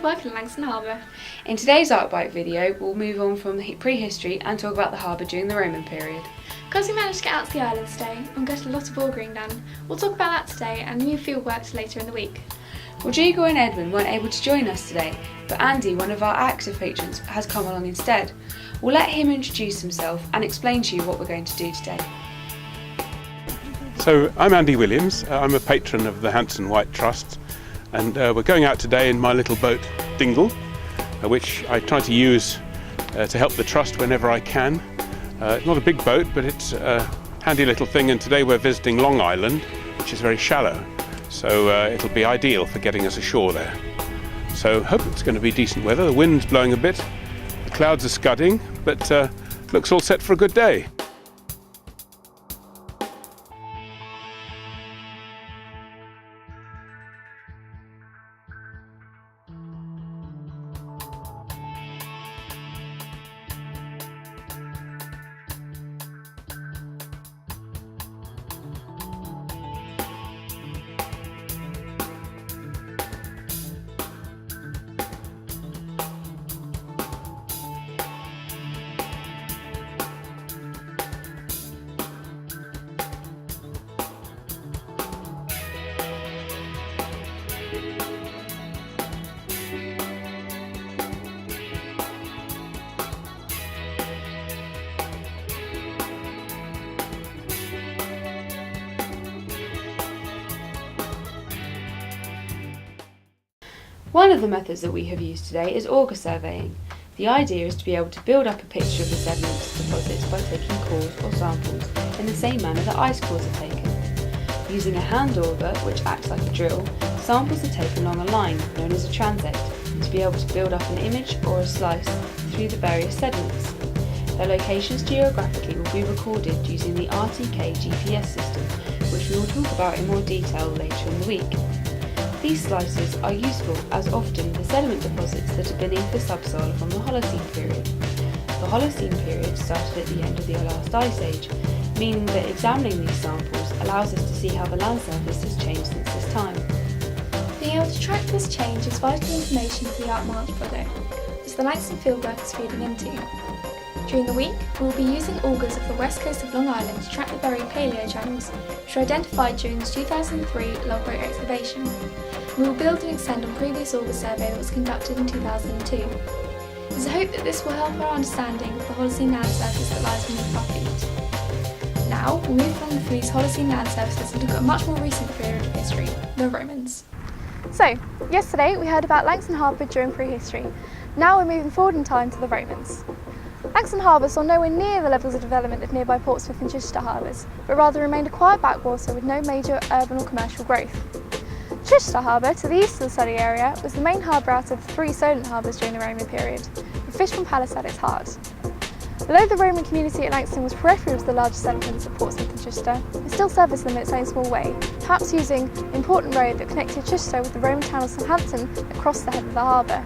Fieldwork in Langstone Harbour. In today's Arc-Bite video, we'll move on from the prehistory and talk about the harbour during the Roman period. Because we managed to get out to the island today and get a lot of augering done, we'll talk about that today and new fieldworks later in the week. Rodrigo and Edwin weren't able to join us today, but Andy, one of our active patrons, has come along instead. We'll let him introduce himself and explain to you what we're going to do today. So I'm Andy Williams, I'm a patron of the Hanson White Trust, and we're going out today in my little boat Dingle, which I try to use to help the Trust whenever I can. It's not a big boat, but it's a handy little thing, and today we're visiting Long Island, which is very shallow, so it'll be ideal for getting us ashore there. So hope it's going to be decent weather. The wind's blowing a bit, the clouds are scudding, but looks all set for a good day. One of the methods that we have used today is auger surveying. The idea is to be able to build up a picture of the sediment deposits by taking cores or samples in the same manner that ice cores are taken. Using a hand auger, which acts like a drill, samples are taken along a line, known as a transect, to be able to build up an image or a slice through the various sediments. Their locations geographically will be recorded using the RTK GPS system, which we will talk about in more detail later in the week. These slices are useful as often the sediment deposits that are beneath the subsoil from the Holocene period. The Holocene period started at the end of the last ice age, meaning that examining these samples allows us to see how the land surface has changed since this time. Being able to track this change is vital information for the Arch-Manche project, which the Langstone Fieldwork is feeding into. During the week, we will be using augers off the west coast of Long Island to track the buried paleo channels, which were identified during the 2003 logboat excavation. We will build and extend on previous auger survey that was conducted in 2002. It is a hope that this will help our understanding of the Holocene land surface that lies beneath our feet. Now, we'll move from these Holocene land surfaces and look at a much more recent period of history, the Romans. So, yesterday we heard about Langstone Harbour during prehistory. Now we're moving forward in time to the Romans. Langstone Harbour saw nowhere near the levels of development of nearby Portsmouth and Chichester harbours, but rather remained a quiet backwater with no major urban or commercial growth. Chichester Harbour, to the east of the study area, was the main harbour out of the three Solent harbours during the Roman period, with Fishbourne Palace at its heart. Although the Roman community at Langstone was peripheral to the larger settlements of Portsmouth and Chichester, it still serviced them in its own small way, perhaps using the important road that connected Chichester with the Roman town of Southampton across the head of the harbour.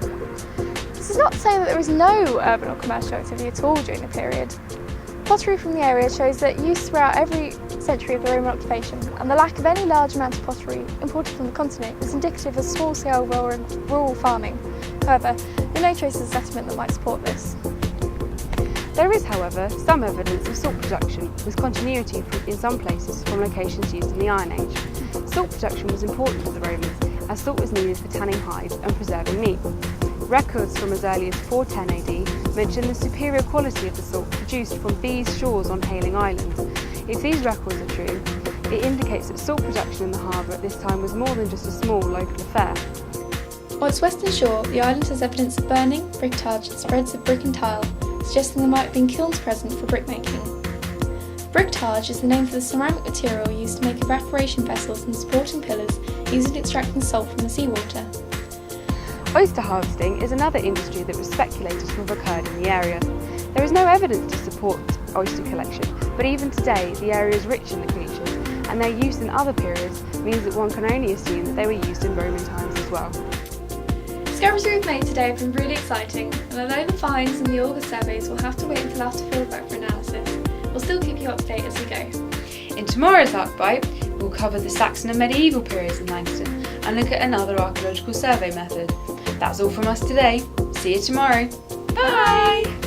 This is not to say that there was no urban or commercial activity at all during the period. Pottery from the area shows that use throughout every century of the Roman occupation, and the lack of any large amount of pottery imported from the continent is indicative of small-scale rural farming. However, there are no traces of settlement that might support this. There is, however, some evidence of salt production, with continuity in some places from locations used in the Iron Age. Salt production was important to the Romans, as salt was needed for tanning hides and preserving meat. Records from as early as 410 AD mention the superior quality of the salt produced from these shores on Hayling Island. If these records are true, it indicates that salt production in the harbour at this time was more than just a small local affair. On its western shore, the island has evidence of burning, brickage and spreads of brick and tile, suggesting there might have been kilns present for brickmaking. Brickage is the name for the ceramic material used to make evaporation vessels and supporting pillars used in extracting salt from the seawater. Oyster harvesting is another industry that was speculated to have occurred in the area. There is no evidence to support oyster collection, but even today the area is rich in the creatures, and their use in other periods means that one can only assume that they were used in Roman times as well. Discoveries we've made today have been really exciting, and although the finds and the auger surveys will have to wait until after fieldwork for analysis, we'll still keep you up to date as we go. In tomorrow's Arc-Bite, we'll cover the Saxon and medieval periods in Langstone and look at another archaeological survey method. That's all from us today. See you tomorrow. Bye!